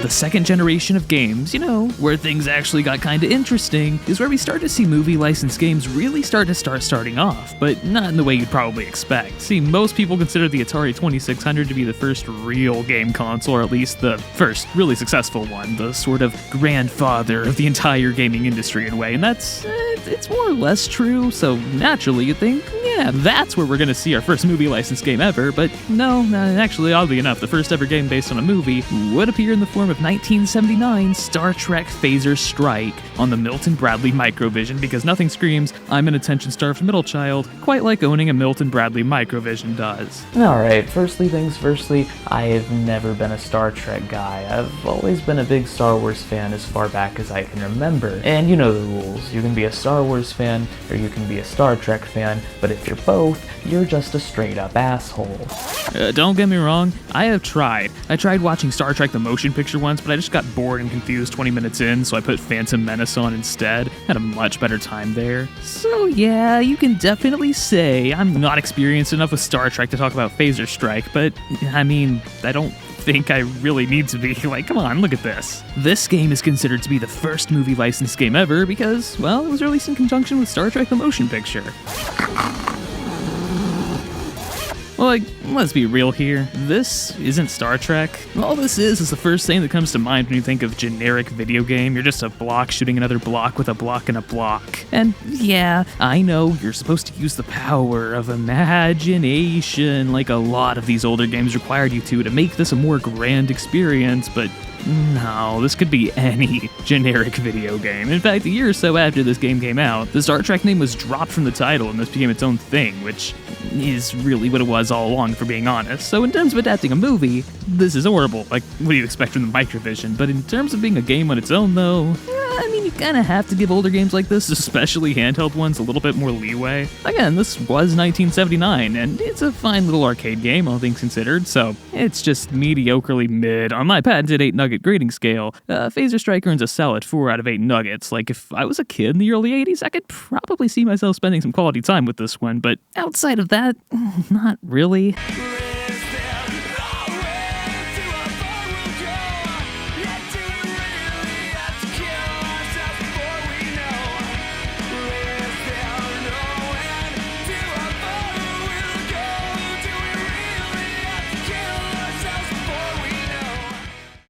The second generation of games, where things actually got kinda interesting, is where we start to see movie licensed games really starting off, but not in the way you'd probably expect. See, most people consider the Atari 2600 to be the first real game console, or at least the first really successful one, the sort of grandfather of the entire gaming industry in a way, and it's more or less true, so naturally you think, yeah, that's where we're gonna see our first movie licensed game ever, but no, actually, oddly enough, the first ever game based on a movie would appear in the form of 1979 Star Trek Phaser Strike on the Milton Bradley Microvision, because nothing screams, I'm an attention-starved middle child, quite like owning a Milton Bradley Microvision does. Alright, firstly, I have never been a Star Trek guy. I've always been a big Star Wars fan as far back as I can remember. And you know the rules. You can be a Star Wars fan, or you can be a Star Trek fan, but if you're both, you're just a straight-up asshole. Don't get me wrong, I have tried. I tried watching Star Trek the motion picture once, but I just got bored and confused 20 minutes in, so I put Phantom Menace on instead. Had a much better time there. So yeah, you can definitely say I'm not experienced enough with Star Trek to talk about Phaser Strike, but I mean, I don't think I really need to be. Like, come on, look at this. This game is considered to be the first movie licensed game ever because, well, it was released in conjunction with Star Trek the motion picture. Well, let's be real here. This isn't Star Trek. All this is the first thing that comes to mind when you think of generic video game. You're just a block shooting another block with a block and a block. And yeah, I know you're supposed to use the power of imagination like a lot of these older games required you to make this a more grand experience, but no, this could be any generic video game. In fact, a year or so after this game came out, the Star Trek name was dropped from the title and this became its own thing, which is really what it was all along, for being honest. So in terms of adapting a movie, this is horrible. Like, what do you expect from the Microvision? But in terms of being a game on its own, though, I mean, you kind of have to give older games like this, especially handheld ones, a little bit more leeway. Again, this was 1979, and it's a fine little arcade game, all things considered, so it's just mediocrely mid on my patented 8-nugget grading scale. Phaser Strike earns a solid 4 out of 8 nuggets. Like, if I was a kid in the early 80s, I could probably see myself spending some quality time with this one, but outside of that, not really.